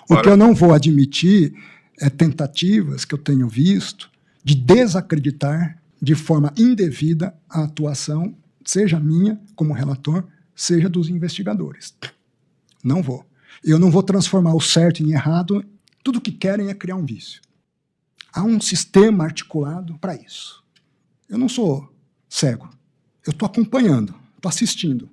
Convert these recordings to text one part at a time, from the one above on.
O que eu não vou admitir é tentativas que eu tenho visto de desacreditar de forma indevida a atuação, seja minha como relator, seja dos investigadores. Não vou. Eu não vou transformar o certo em errado. Tudo que querem é criar um vício. Há um sistema articulado para isso. Eu não sou cego. Eu estou acompanhando, estou assistindo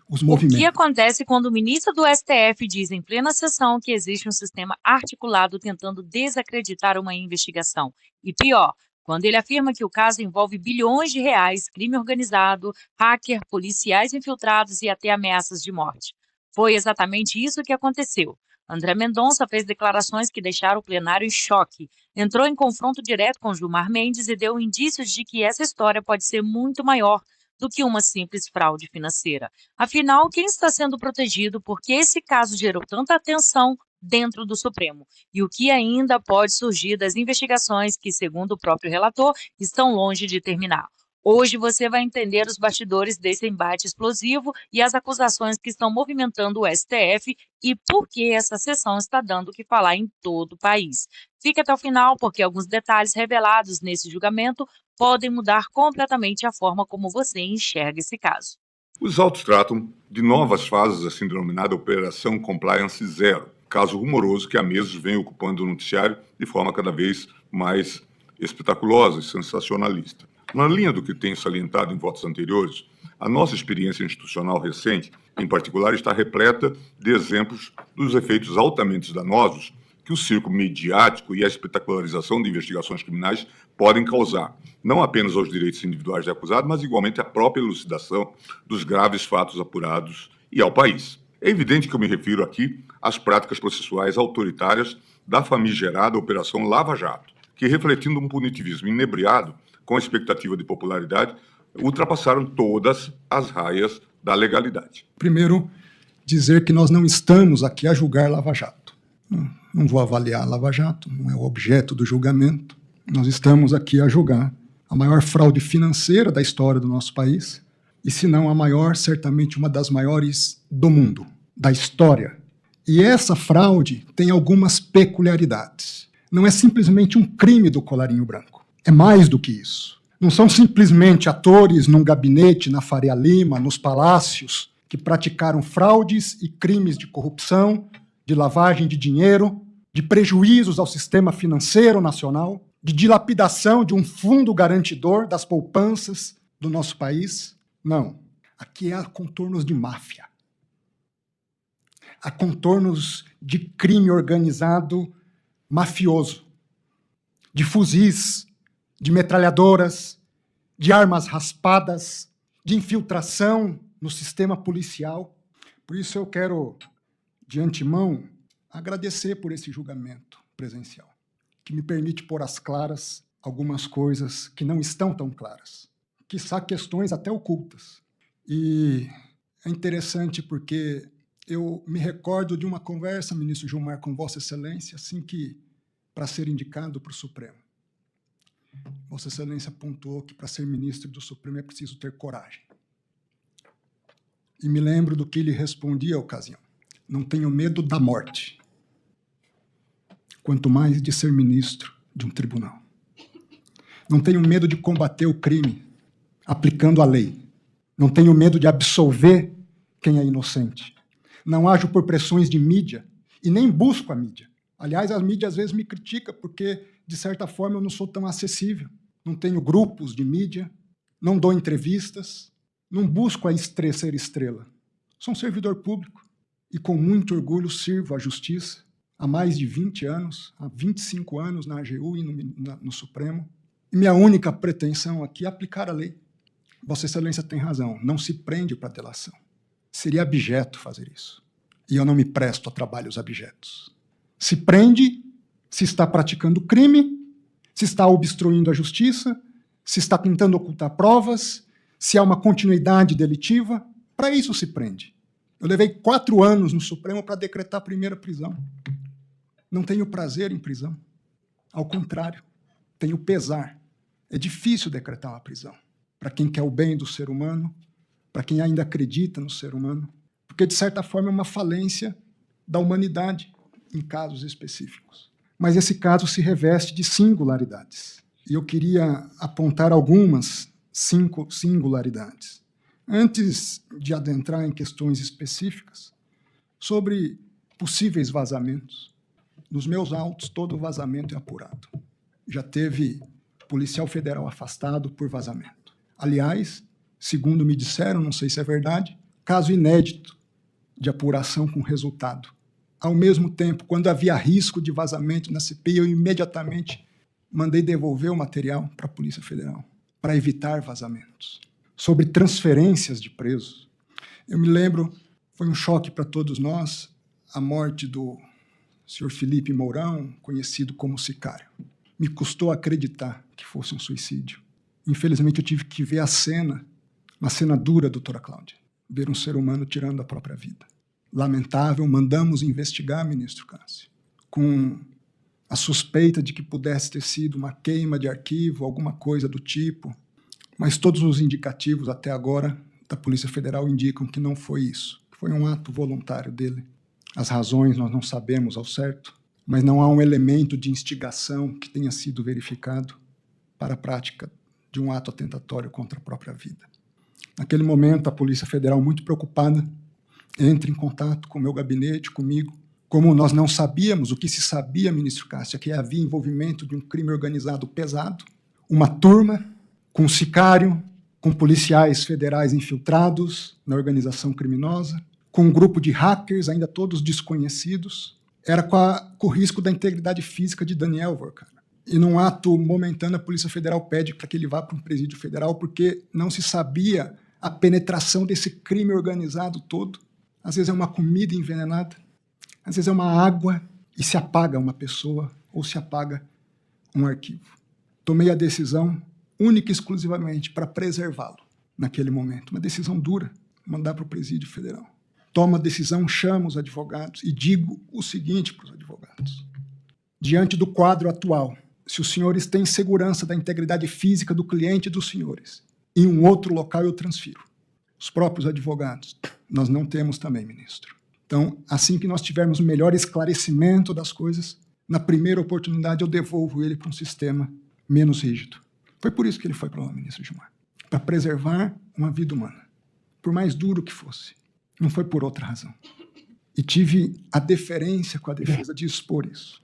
os movimentos. O que acontece quando o ministro do STF diz em plena sessão que existe um sistema articulado tentando desacreditar uma investigação? E pior, quando ele afirma que o caso envolve bilhões de reais, crime organizado, hacker, policiais infiltrados e até ameaças de morte. Foi exatamente isso que aconteceu. André Mendonça fez declarações que deixaram o plenário em choque. Entrou em confronto direto com Gilmar Mendes e deu indícios de que essa história pode ser muito maior do que uma simples fraude financeira. Afinal, quem está sendo protegido porque esse caso gerou tanta atenção dentro do Supremo? E o que ainda pode surgir das investigações que, segundo o próprio relator, estão longe de terminar? Hoje você vai entender os bastidores desse embate explosivo e as acusações que estão movimentando o STF e por que essa sessão está dando o que falar em todo o país. Fique até o final, porque alguns detalhes revelados nesse julgamento podem mudar completamente a forma como você enxerga esse caso. Os autos tratam de novas fases da assim denominada Operação Compliance Zero, caso rumoroso que há meses vem ocupando o noticiário de forma cada vez mais espetaculosa e sensacionalista. Na linha do que tenho salientado em votos anteriores, a nossa experiência institucional recente, em particular, está repleta de exemplos dos efeitos altamente danosos que o circo midiático e a espetacularização de investigações criminais podem causar, não apenas aos direitos individuais do acusado, mas igualmente à própria elucidação dos graves fatos apurados e ao país. É evidente que eu me refiro aqui às práticas processuais autoritárias da famigerada Operação Lava Jato, que, refletindo um punitivismo inebriado com a expectativa de popularidade, ultrapassaram todas as raias da legalidade. Primeiro, dizer que nós não estamos aqui a julgar Lava Jato. Não vou avaliar Lava Jato, não é o objeto do julgamento. Nós estamos aqui a julgar a maior fraude financeira da história do nosso país, e se não a maior, certamente uma das maiores do mundo, da história. E essa fraude tem algumas peculiaridades. Não é simplesmente um crime do colarinho branco. É mais do que isso. Não são simplesmente atores num gabinete na Faria Lima, nos palácios, que praticaram fraudes e crimes de corrupção, de lavagem de dinheiro, de prejuízos ao sistema financeiro nacional, de dilapidação de um fundo garantidor das poupanças do nosso país. Não. Aqui há contornos de máfia. Há contornos de crime organizado mafioso, de fuzis, de metralhadoras, de armas raspadas, de infiltração no sistema policial. Por isso eu quero, de antemão, agradecer por esse julgamento presencial, que me permite pôr às claras algumas coisas que não estão tão claras, quiçá questões até ocultas. E é interessante porque eu me recordo de uma conversa, ministro Gilmar, com Vossa Excelência, assim que, para ser indicado para o Supremo. Vossa Excelência pontuou que para ser ministro do Supremo é preciso ter coragem. E me lembro do que ele respondia à ocasião. Não tenho medo da morte, quanto mais de ser ministro de um tribunal. Não tenho medo de combater o crime, aplicando a lei. Não tenho medo de absolver quem é inocente. Não ajo por pressões de mídia e nem busco a mídia. Aliás, a mídia às vezes me critica porque, de certa forma, eu não sou tão acessível. Não tenho grupos de mídia, não dou entrevistas, não busco ser estrela. Sou um servidor público e, com muito orgulho, sirvo à justiça há mais de 20 anos, há 25 anos na AGU e no Supremo. E minha única pretensão aqui é aplicar a lei. Vossa Excelência tem razão, não se prende para delação. Seria abjeto fazer isso. E eu não me presto a trabalhos abjetos. Se prende, se está praticando crime, se está obstruindo a justiça, se está tentando ocultar provas, se há uma continuidade delitiva, para isso se prende. Eu levei 4 anos no Supremo para decretar a primeira prisão. Não tenho prazer em prisão. Ao contrário, tenho pesar. É difícil decretar uma prisão. Para quem quer o bem do ser humano, para quem ainda acredita no ser humano, porque, de certa forma, é uma falência da humanidade. em casos específicos. Mas esse caso se reveste de singularidades. E eu queria apontar algumas 5 singularidades. Antes de adentrar em questões específicas, sobre possíveis vazamentos. Nos meus autos, todo vazamento é apurado. Já teve policial federal afastado por vazamento. Aliás, segundo me disseram, não sei se é verdade, caso inédito de apuração com resultado. Ao mesmo tempo, quando havia risco de vazamento na CPI, eu imediatamente mandei devolver o material para a Polícia Federal, para evitar vazamentos. Sobre transferências de presos, eu me lembro, foi um choque para todos nós, a morte do senhor Felipe Mourão, conhecido como Sicário. Me custou acreditar que fosse um suicídio. Infelizmente, eu tive que ver a cena, uma cena dura, doutora Cláudia, ver um ser humano tirando a própria vida. Lamentável, mandamos investigar, ministro Cássio, com a suspeita de que pudesse ter sido uma queima de arquivo, alguma coisa do tipo, mas todos os indicativos até agora da Polícia Federal indicam que não foi isso, que foi um ato voluntário dele. As razões nós não sabemos ao certo, mas não há um elemento de instigação que tenha sido verificado para a prática de um ato atentatório contra a própria vida. Naquele momento, a Polícia Federal, muito preocupada, entra em contato com o meu gabinete, comigo. Como nós não sabíamos, o que se sabia, ministro Cássio, é que havia envolvimento de um crime organizado pesado, uma turma com sicário, com policiais federais infiltrados na organização criminosa, com um grupo de hackers, ainda todos desconhecidos, era com o risco da integridade física de Daniel Vorcaro. E num ato momentâneo, a Polícia Federal pede para que ele vá para um presídio federal, porque não se sabia a penetração desse crime organizado todo. Às vezes é uma comida envenenada, às vezes é uma água e se apaga uma pessoa ou se apaga um arquivo. Tomei a decisão única e exclusivamente para preservá-lo naquele momento. Uma decisão dura, mandar para o presídio federal. Tomo a decisão, chamo os advogados e digo o seguinte para os advogados. Diante do quadro atual, se os senhores têm segurança da integridade física do cliente dos senhores, em um outro local eu transfiro. Os próprios advogados, nós não temos também, ministro. Então, assim que nós tivermos o melhor esclarecimento das coisas, na primeira oportunidade eu devolvo ele para um sistema menos rígido. Foi por isso que ele foi para lá, ministro Gilmar. Para preservar uma vida humana, por mais duro que fosse. Não foi por outra razão. E tive a deferência com a defesa de expor isso.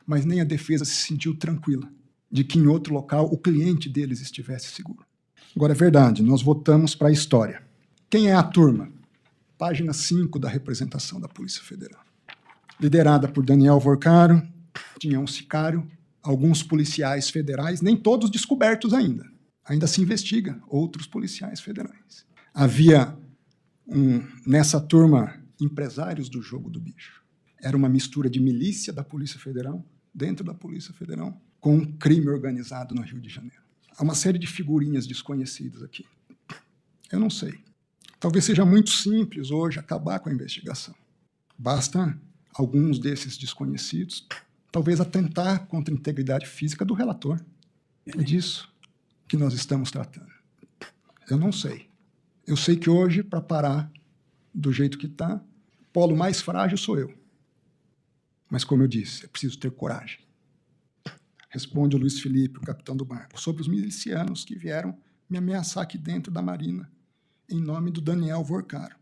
Mas nem a defesa se sentiu tranquila de que em outro local o cliente deles estivesse seguro. Agora, é verdade, nós voltamos para a história. Quem é a turma? Página 5 da representação da Polícia Federal. Liderada por Daniel Vorcaro, tinha um sicário, alguns policiais federais, nem todos descobertos ainda. Ainda se investiga outros policiais federais. Havia, nessa turma, empresários do jogo do bicho. Era uma mistura de milícia da Polícia Federal, dentro da Polícia Federal, com um crime organizado no Rio de Janeiro. Há uma série de figurinhas desconhecidas aqui. Eu não sei. Talvez seja muito simples hoje acabar com a investigação. Basta alguns desses desconhecidos, talvez atentar contra a integridade física do relator. É disso que nós estamos tratando. Eu não sei. Eu sei que hoje, para parar do jeito que está, o polo mais frágil sou eu. Mas, como eu disse, é preciso ter coragem. Responde o Luiz Felipe, o capitão do barco, sobre os milicianos que vieram me ameaçar aqui dentro da Marina, em nome do Daniel Vorcaro.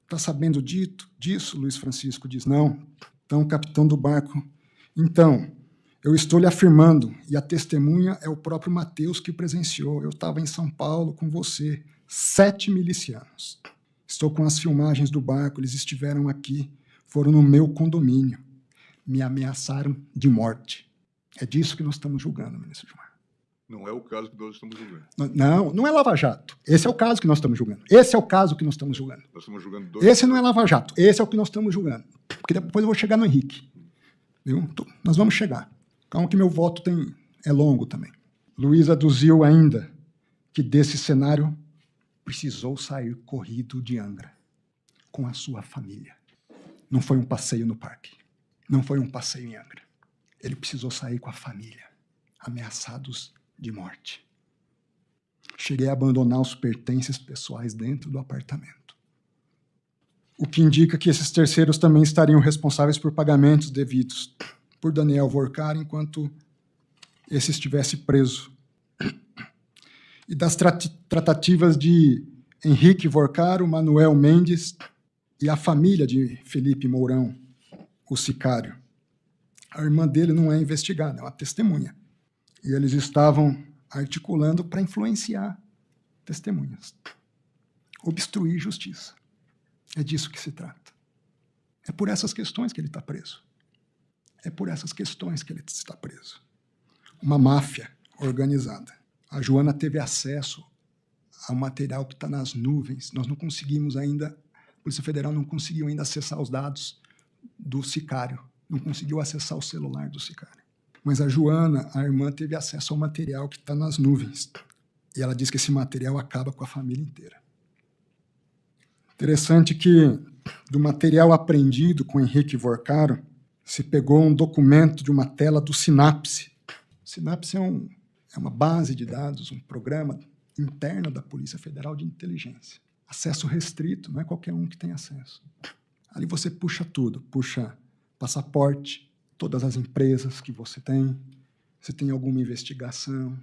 Está sabendo disso? Luiz Francisco diz, não. Então, capitão do barco, então, eu estou lhe afirmando, e a testemunha é o próprio Matheus que presenciou. Eu estava em São Paulo com você, 7 milicianos. Estou com as filmagens do barco, eles estiveram aqui, foram no meu condomínio. Me ameaçaram de morte. É disso que nós estamos julgando, ministro Gilmar. Não é o caso que nós estamos julgando. Não, não é Lava Jato. Esse é o caso que nós estamos julgando. Esse é o caso que nós estamos julgando. Nós estamos julgando dois. Esse não é Lava Jato. Esse é o que nós estamos julgando. Porque depois eu vou chegar no Henrique. Viu? Nós vamos chegar. Calma que meu voto é longo também. Luiz aduziu ainda que desse cenário precisou sair corrido de Angra com a sua família. Não foi um passeio no parque. Não foi um passeio em Angra. Ele precisou sair com a família, ameaçados de morte. Cheguei a abandonar os pertences pessoais dentro do apartamento. o que indica que esses terceiros também estariam responsáveis por pagamentos devidos por Daniel Vorcar enquanto esse estivesse preso. E das tratativas de Henrique Vorcar, Manuel Mendes e a família de Felipe Mourão, o sicário. A irmã dele não é investigada, é uma testemunha. E eles estavam articulando para influenciar testemunhas. Obstruir justiça. É disso que se trata. É por essas questões que ele está preso. É por essas questões que ele está preso. Uma máfia organizada. A Joana teve acesso ao material que está nas nuvens. Nós não conseguimos ainda, a Polícia Federal não conseguiu ainda acessar os dados do sicário. Não conseguiu acessar o celular do sicário. Mas a Joana, a irmã, teve acesso ao material que está nas nuvens. E ela diz que esse material acaba com a família inteira. Interessante que, do material apreendido com Henrique Vorcaro, se pegou um documento de uma tela do Sinapse. Sinapse é uma base de dados, um programa interno da Polícia Federal de Inteligência. Acesso restrito, não é qualquer um que tem acesso. Ali você puxa tudo, puxa passaporte, todas as empresas que você tem, se tem alguma investigação,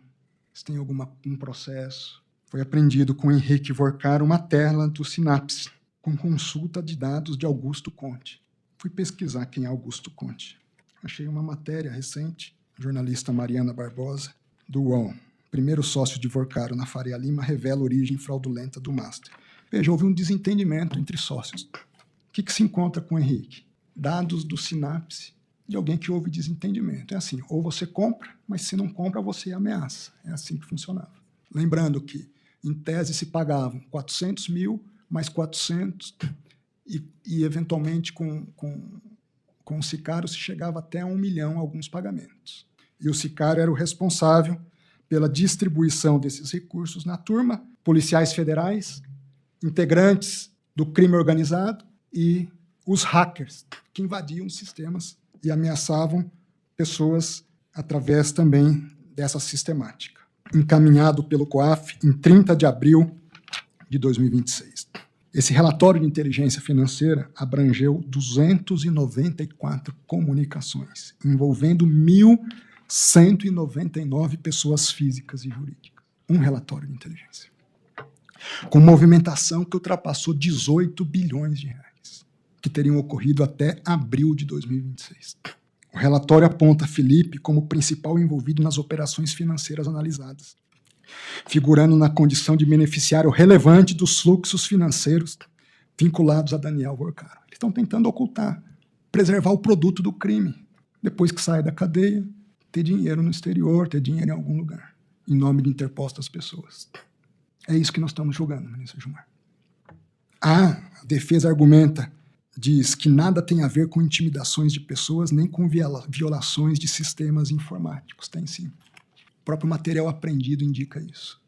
se tem um processo. Foi apreendido com Henrique Vorcar uma tela do Sinapse, com consulta de dados de Augusto Conte. Fui pesquisar quem é Augusto Conte. Achei uma matéria recente, jornalista Mariana Barbosa, do UOL. Primeiro sócio de Vorcaro na Faria Lima revela a origem fraudulenta do Master. Veja, houve um desentendimento entre sócios. O que se encontra com o Henrique? Dados do Sinapse de alguém que houve desentendimento. É assim, ou você compra, mas se não compra, você ameaça. É assim que funcionava. Lembrando que, em tese, se pagavam 400 mil, mais 400, e eventualmente, com o sicário, se chegava até 1 milhão alguns pagamentos. E o sicário era o responsável pela distribuição desses recursos na turma, policiais federais, integrantes do crime organizado e os hackers, que invadiam os sistemas e ameaçavam pessoas através também dessa sistemática. Encaminhado pelo COAF em 30 de abril de 2026. Esse relatório de inteligência financeira abrangeu 294 comunicações, envolvendo 1.199 pessoas físicas e jurídicas. Um relatório de inteligência. Com movimentação que ultrapassou 18 bilhões de reais, que teriam ocorrido até abril de 2026. O relatório aponta Felipe como principal envolvido nas operações financeiras analisadas, figurando na condição de beneficiário relevante dos fluxos financeiros vinculados a Daniel Vorcaro. Eles estão tentando ocultar, preservar o produto do crime. Depois que sai da cadeia, ter dinheiro no exterior, ter dinheiro em algum lugar, em nome de interpostas pessoas. É isso que nós estamos julgando, ministro Gilmar. A defesa argumenta, diz que nada tem a ver com intimidações de pessoas, nem com violações de sistemas informáticos. Tem sim. O próprio material apreendido indica isso.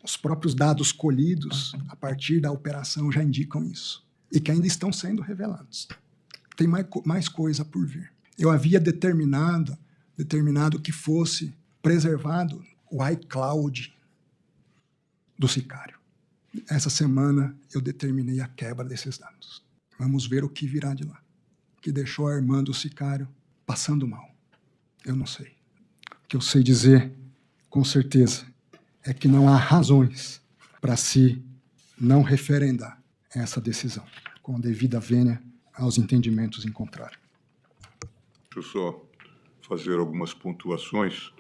Os próprios dados colhidos a partir da operação já indicam isso. E que ainda estão sendo revelados. Tem mais coisa por vir. Eu havia determinado que fosse preservado o iCloud do sicário. Essa semana eu determinei a quebra desses dados. Vamos ver o que virá de lá. Que deixou a irmã do sicário passando mal. Eu não sei. O que eu sei dizer, com certeza, é que não há razões para se não referendar essa decisão, com a devida vênia aos entendimentos em contrário. Deixa eu só fazer algumas pontuações.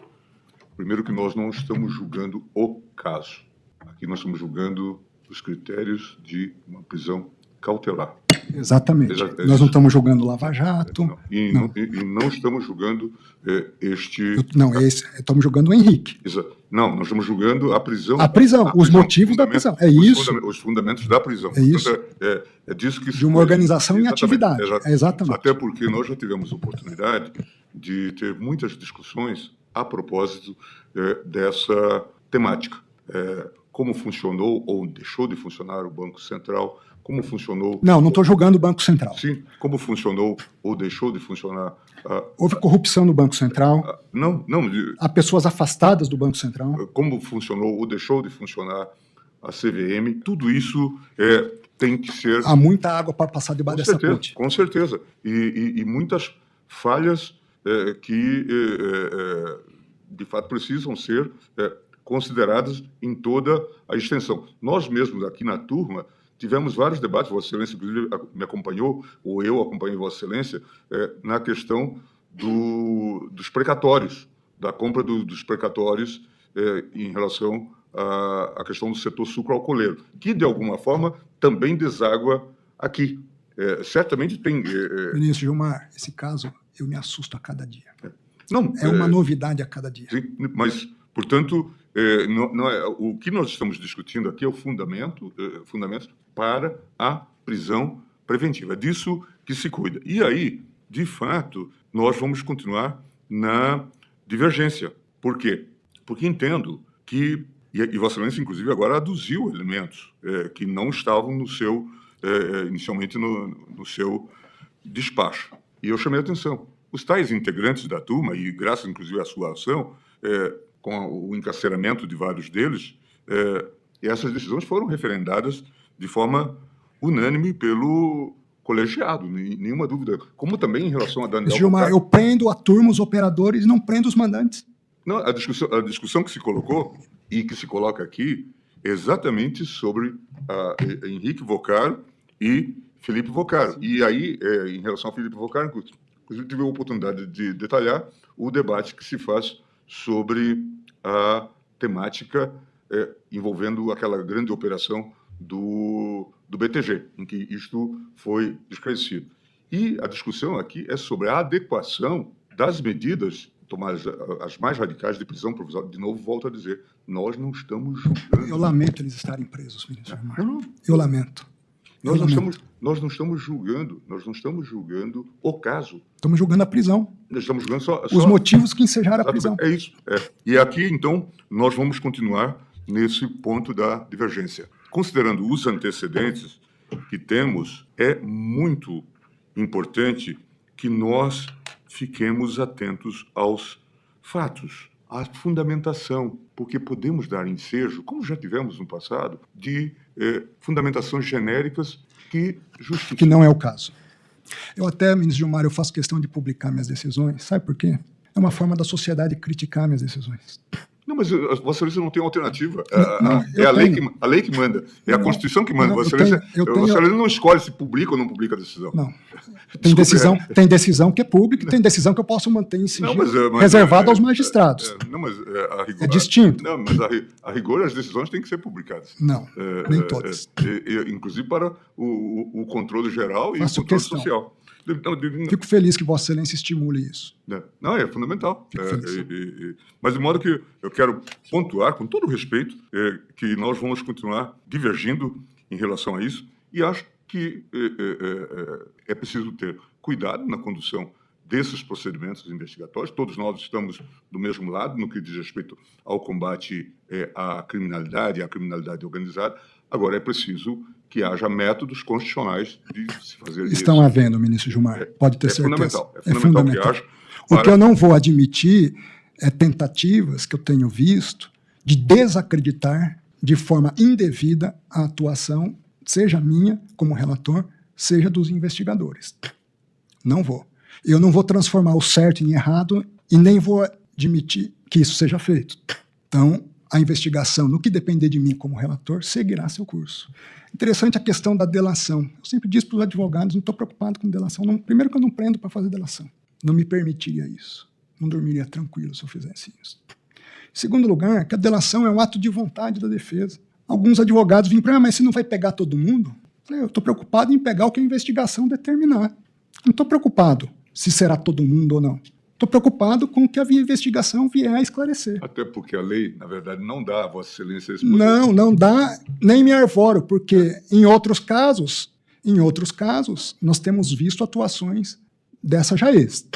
Primeiro que nós não estamos julgando o caso. Aqui nós estamos julgando os critérios de uma prisão cautelar. Exatamente. Nós não estamos julgando Lava Jato. Não. E não estamos julgando estamos julgando o Henrique. Não, nós estamos julgando a prisão. A prisão, os motivos da prisão. É isso. Os fundamentos da prisão. É isso. É disso que de uma organização em atividade. Exatamente. Até porque nós já tivemos oportunidade de ter muitas discussões a propósito dessa temática. Como funcionou ou deixou de funcionar o Banco Central, como funcionou... Não estou julgando o Banco Central. Sim, como funcionou ou deixou de funcionar... Houve corrupção no Banco Central. Não. Há pessoas afastadas do Banco Central. Como funcionou ou deixou de funcionar a CVM, tudo isso tem que ser... Há muita água para passar debaixo dessa ponte. Com certeza. E muitas falhas que, de fato, precisam ser consideradas em toda a extensão. Nós mesmos, aqui na turma, tivemos vários debates, Vossa Excelência, inclusive, me acompanhou, ou eu acompanhei Vossa Excelência, na questão dos precatórios, da compra dos precatórios em relação à questão do setor sucroalcooleiro, que, de alguma forma, também deságua aqui. Certamente tem... Ministro Gilmar, esse caso, eu me assusto a cada dia. Não, é uma novidade a cada dia. Sim, mas, portanto, o que nós estamos discutindo aqui é o fundamento para a prisão preventiva. É disso que se cuida. E aí, de fato, nós vamos continuar na divergência. Por quê? Porque entendo que, e Vossa Excelência, inclusive, agora aduziu elementos que não estavam no seu, inicialmente no seu despacho. E eu chamei a atenção. Os tais integrantes da turma, e graças, inclusive, à sua ação, com o encarceramento de vários deles, essas decisões foram referendadas de forma unânime pelo colegiado, nenhuma dúvida. Como também em relação a Daniel... Gilmar, eu prendo a turma, os operadores, não prendo os mandantes. Não, a discussão que se colocou e que se coloca aqui é exatamente sobre Henrique Vocaro e Felipe Vocaro. E aí, em relação a Felipe Vocaro, inclusive tive a oportunidade de detalhar o debate que se faz sobre a temática envolvendo aquela grande operação do BTG, em que isto foi esclarecido. E a discussão aqui é sobre a adequação das medidas tomadas, as mais radicais, de prisão provisória. De novo, volto a dizer, nós não estamos julgando... Eu lamento eles estarem presos, ministro Gilmar. Não. Eu lamento. Nós não estamos julgando o caso. Estamos julgando a prisão. Nós estamos julgando só os motivos que ensejaram a prisão. É isso. E aqui, então, nós vamos continuar nesse ponto da divergência. Considerando os antecedentes que temos, é muito importante que nós fiquemos atentos aos fatos, à fundamentação, porque podemos dar ensejo, como já tivemos no passado, de fundamentações genéricas que justificam. Que não é o caso. Eu até, ministro Gilmar, eu faço questão de publicar minhas decisões. Sabe por quê? É uma forma da sociedade criticar minhas decisões. Não, mas Vossa Excelência não tem alternativa. A lei que manda. É a Constituição que manda. Vossa Excelência não escolhe se publica ou não publica a decisão. Não. Tem decisão que é pública e tem decisão que eu posso manter em sigilo, reservado aos magistrados. A rigor, é distinto. Não, mas a rigor as decisões têm que ser publicadas. Não, nem todas. Inclusive para o controle geral e Faço o controle questão. social. Fico feliz que Vossa Excelência estimule isso. Não, é fundamental. Mas de modo que eu quero pontuar, com todo o respeito, que nós vamos continuar divergindo em relação a isso, e acho que é preciso ter cuidado na condução desses procedimentos investigatórios. Todos nós estamos do mesmo lado no que diz respeito ao combate à criminalidade organizada. Agora, é preciso que haja métodos constitucionais de se fazer isso. Estão havendo, ministro Gilmar, pode ter certeza. É fundamental que haja. O que eu não vou admitir é tentativas que eu tenho visto de desacreditar de forma indevida a atuação, seja minha como relator, seja dos investigadores. Não vou. Eu não vou transformar o certo em errado e nem vou admitir que isso seja feito. Então, a investigação, no que depender de mim como relator, seguirá seu curso. Interessante a questão da delação. Eu sempre disse para os advogados, não estou preocupado com delação. Não, primeiro que eu não prendo para fazer delação. Não me permitiria isso. Não dormiria tranquilo se eu fizesse isso. Em segundo lugar, que a delação é um ato de vontade da defesa. Alguns advogados vêm para mim, mas você não vai pegar todo mundo? Eu estou preocupado em pegar o que a investigação determinar. Não estou preocupado se será todo mundo ou não. Estou preocupado com o que a investigação vier a esclarecer. Até porque a lei, na verdade, não dá a Vossa Excelência esse poder. Não dá, nem me arvoro, porque em outros casos, nós temos visto atuações dessa jaez.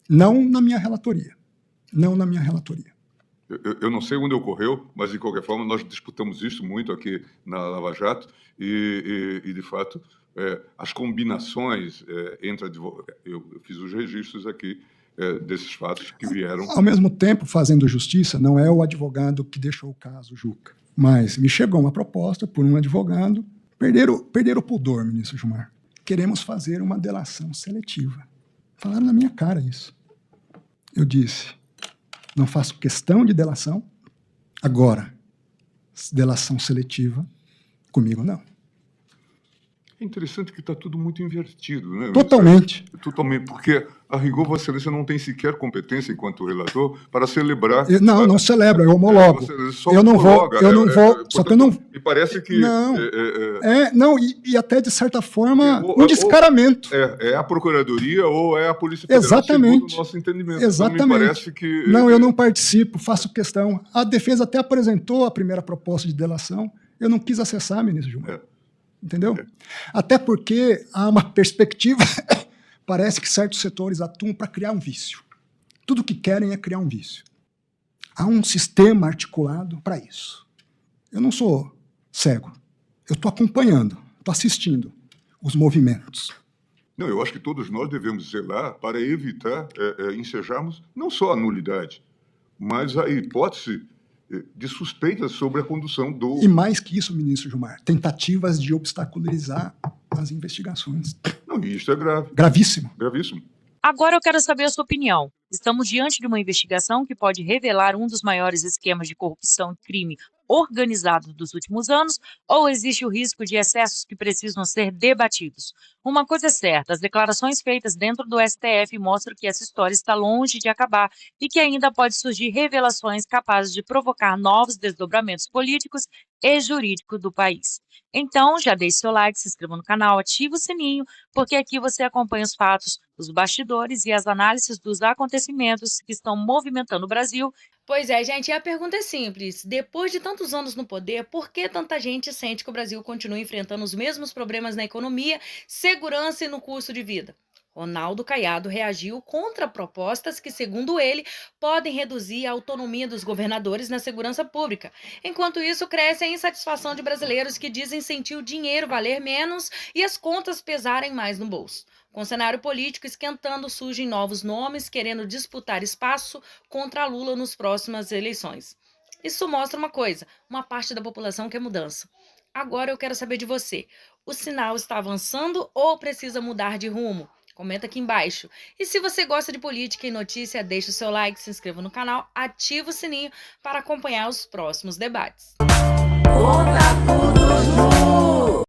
Não na minha relatoria. Eu não sei onde ocorreu, mas, de qualquer forma, nós disputamos isso muito aqui na Lava Jato e de fato, as combinações entre advogados... Eu fiz os registros aqui desses fatos que vieram... Ao mesmo tempo, fazendo justiça, não é o advogado que deixou o caso Juca, mas me chegou uma proposta por um advogado Perderam o pudor, ministro Gilmar. Queremos fazer uma delação seletiva. Falaram na minha cara isso. Eu disse, não faço questão de delação. Agora, delação seletiva, comigo não. É interessante que está tudo muito invertido, né? Totalmente. Totalmente, porque, a rigor, Vossa Excelência não tem sequer competência, enquanto relator, para celebrar... Não celebro, eu homologo. Eu não vou, só que eu não... E parece que... E até, de certa forma, um descaramento. É a Procuradoria ou é a Polícia Federal, exatamente, segundo o nosso entendimento. Exatamente. Então, me parece que... Não, eu não participo, faço questão. A defesa até apresentou a primeira proposta de delação, eu não quis acessar, ministro Gilmar. Entendeu? Até porque há uma perspectiva, parece que certos setores atuam para criar um vício. Tudo que querem é criar um vício. Há um sistema articulado para isso. Eu não sou cego. Eu estou acompanhando, estou assistindo os movimentos. Não, eu acho que todos nós devemos zelar para evitar ensejarmos não só a nulidade, mas a hipótese de suspeitas sobre a condução do... E mais que isso, ministro Gilmar, tentativas de obstaculizar as investigações. Não, isso é grave. Gravíssimo. Gravíssimo. Agora eu quero saber a sua opinião. Estamos diante de uma investigação que pode revelar um dos maiores esquemas de corrupção e crime organizado dos últimos anos, ou existe o risco de excessos que precisam ser debatidos? Uma coisa é certa, as declarações feitas dentro do STF mostram que essa história está longe de acabar e que ainda pode surgir revelações capazes de provocar novos desdobramentos políticos e jurídicos do país. Então, já deixe seu like, se inscreva no canal, ative o sininho, porque aqui você acompanha os fatos, os bastidores e as análises dos acontecimentos que estão movimentando o Brasil. Pois é, gente, e a pergunta é simples. Depois de tantos anos no poder, por que tanta gente sente que o Brasil continua enfrentando os mesmos problemas na economia, segurança e no custo de vida? Ronaldo Caiado reagiu contra propostas que, segundo ele, podem reduzir a autonomia dos governadores na segurança pública. Enquanto isso, cresce a insatisfação de brasileiros que dizem sentir o dinheiro valer menos e as contas pesarem mais no bolso. Com o cenário político esquentando, surgem novos nomes querendo disputar espaço contra Lula nas próximas eleições. Isso mostra uma coisa, uma parte da população quer mudança. Agora eu quero saber de você. O sinal está avançando ou precisa mudar de rumo? Comenta aqui embaixo. E se você gosta de política e notícia, deixa o seu like, se inscreva no canal, ativa o sininho para acompanhar os próximos debates.